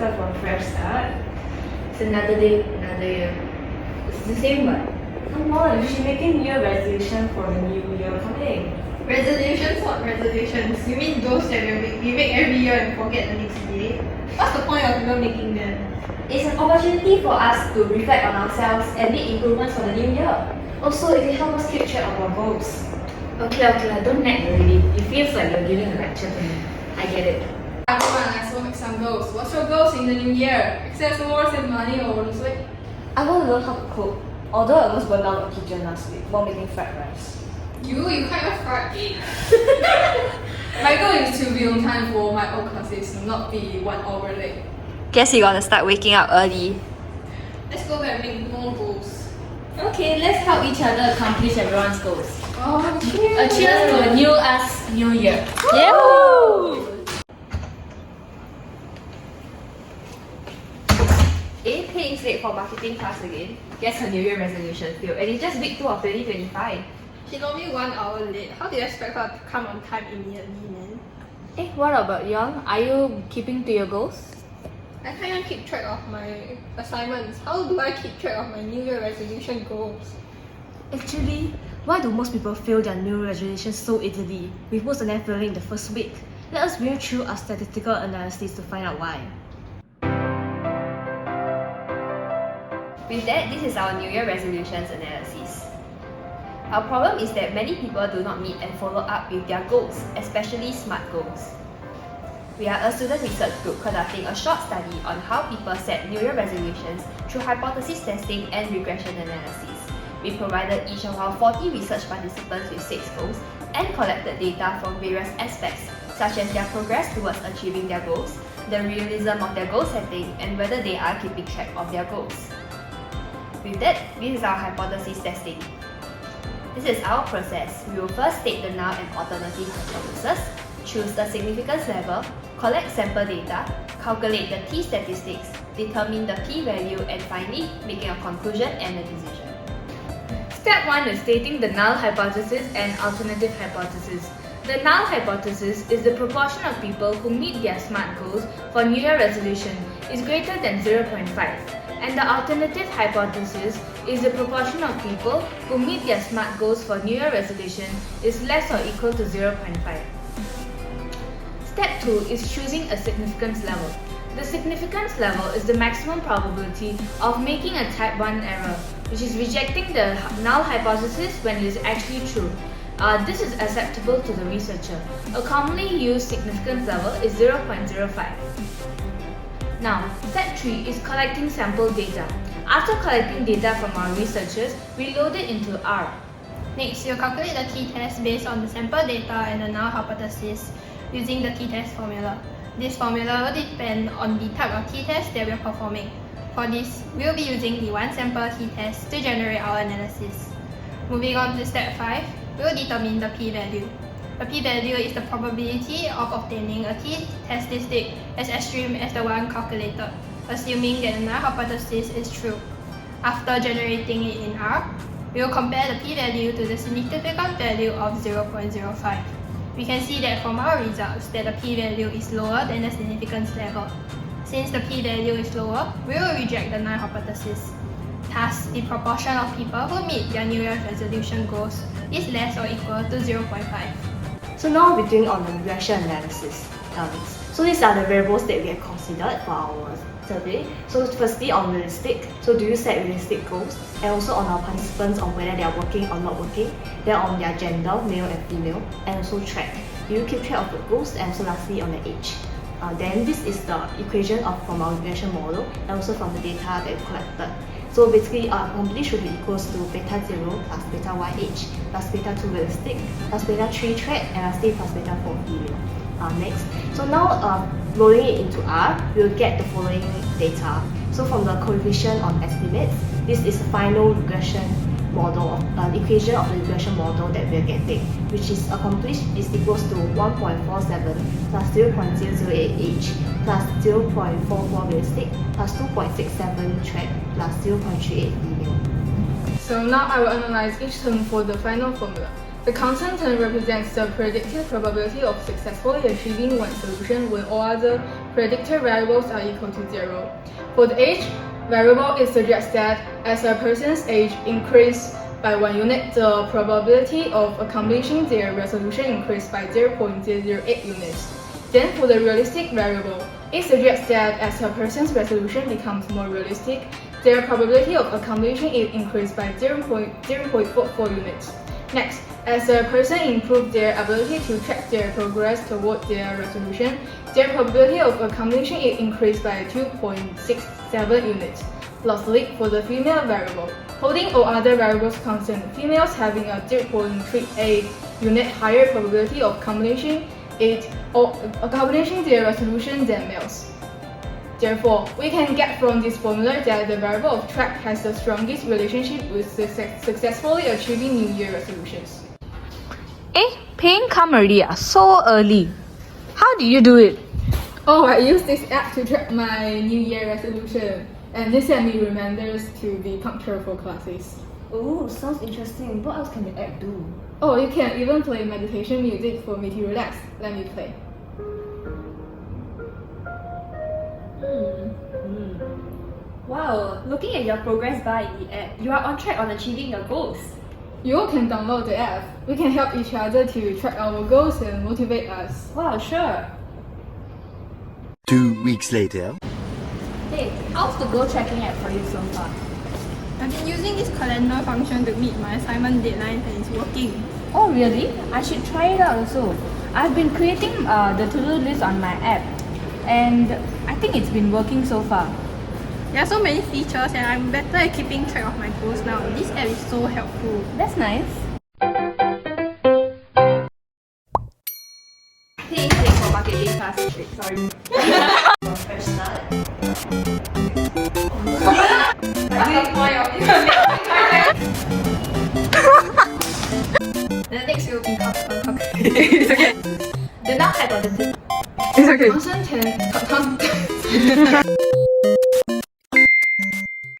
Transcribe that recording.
start for a fresh start. It's another day, another year. It's the same one. Come on, you should make a New Year resolution for the new year coming. Resolutions, what resolutions? You mean those that we make every year and forget the next day? What's the point of even making them? It's an opportunity for us to reflect on ourselves and make improvements for the new year. Also, it can help us keep track of our goals. Okay, don't nag already. It feels like you're giving a lecture to me. I get it. Everyone, let's go make some goals. What's your goals in the new year? Access more, save money, or lose weight? I want to learn how to cook, although I almost burned down the kitchen last week while making fried rice. You can't even fry egg. My goal is to be on time for my old classes, not be 1 hour late. Guess you're gonna start waking up early. Let's go back and make more goals. Okay, let's help each other accomplish everyone's goals. Oh, cheers! A cheers to a new us, new year. Yahoo! Paying late for marketing class again. Guess her New Year resolution failed, and it's just week 2 of 2025. She told me 1 hour late. How do you expect her to come on time immediately, man? What about y'all? Are you keeping to your goals? I can't even keep track of my assignments. How do I keep track of my New Year resolution goals? Actually, why do most people fail their New Year resolutions so easily, with most of them failing in the first week? Let us bring through our statistical analysis to find out why. With that, this is our New Year resolutions analysis. Our problem is that many people do not meet and follow up with their goals, especially SMART goals. We are a student research group conducting a short study on how people set New Year resolutions through hypothesis testing and regression analysis. We provided each of our 40 research participants with 6 goals and collected data from various aspects, such as their progress towards achieving their goals, the realism of their goal setting, and whether they are keeping track of their goals. With that, this is our hypothesis testing. This is our process. We will first state the null and alternative hypothesis, choose the significance level, collect sample data, calculate the t-statistics, determine the p-value, and finally, making a conclusion and a decision. Step 1 is stating the null hypothesis and alternative hypothesis. The null hypothesis is the proportion of people who meet their SMART goals for New Year resolution is greater than 0.5. And the alternative hypothesis is the proportion of people who meet their SMART goals for New Year resolution is less or equal to 0.5. Step 2 is choosing a significance level. The significance level is the maximum probability of making a type 1 error, which is rejecting the null hypothesis when it is actually true. This is acceptable to the researcher. A commonly used significance level is 0.05. Now, step 3 is collecting sample data. After collecting data from our researchers, we load it into R. Next, you'll calculate the t-test based on the sample data and the null hypothesis using the t-test formula. This formula will depend on the type of t-test that we're performing. For this, we'll be using the one sample t-test to generate our analysis. Moving on to step 5, we'll determine the p-value. The p-value is the probability of obtaining a t-test statistic as extreme as the one calculated, assuming that the null hypothesis is true. After generating it in R, we will compare the p-value to the significant value of 0.05. We can see that from our results that the p-value is lower than the significance level. Since the p-value is lower, we will reject the null hypothesis. Thus, the proportion of people who meet their New Year's resolution goals is less or equal to 0.5. So now we're doing on the regression analysis. So these are the variables that we have considered for our survey. So firstly on realistic, so do you set realistic goals? And also on our participants on whether they are working or not working. Then on their gender, male and female, and also track. Do you keep track of the goals? And also lastly on the age. Then this is the equation from our regression model and also from the data that we collected. So basically, our probability should be equals to beta 0 plus beta YH plus beta 2 realistic plus beta 3 track and lastly plus beta 4 female. Next, so now loading it into R, we'll get the following data. So from the coefficient on estimates, this is the final regression model, equation of the regression model that we're getting, which is accomplished is equals to 1.47 plus 0.008H plus 0.44 realistic plus 2.67 track plus 0.38 female. So now I will analyze each term for the final formula. The constant term represents the predicted probability of successfully achieving one solution when all other predictor variables are equal to 0. For the age variable, it suggests that as a person's age increases by 1 unit, the probability of accomplishing their resolution increased by 0.008 units. Then for the realistic variable, it suggests that as a person's resolution becomes more realistic, their probability of accomplishing it increased by 0.44 units. Next, as a person improves their ability to track their progress toward their resolution, their probability of accomplishing it increased by 2.67 units. Lastly, for the female variable, holding all other variables constant, females having a 0.38 unit higher probability of accomplishing their resolution than males. Therefore, we can get from this formula that the variable of track has the strongest relationship with successfully achieving New Year resolutions. Paying come already so early. How do you do it? Oh, I use this app to track my New Year resolution, and they send me reminders to be punctual for classes. Oh, sounds interesting. What else can the app do? Oh, you can even play meditation music for me to relax. Let me play. Wow, looking at your progress bar in the app, you are on track on achieving your goals. You all can download the app. We can help each other to track our goals and motivate us. Wow, sure. 2 weeks later. Hey, how's the goal tracking app for you so far? I've been using this calendar function to meet my assignment deadline and it's working. Oh really? I should try it out also. I've been creating the to-do list on my app and I think it's been working so far. There are so many features and I'm better at keeping track of my goals now. This app is so helpful. That's nice. Please take for marketing class. Sorry. Fresh start. The next will be The null hypothesis. It's okay.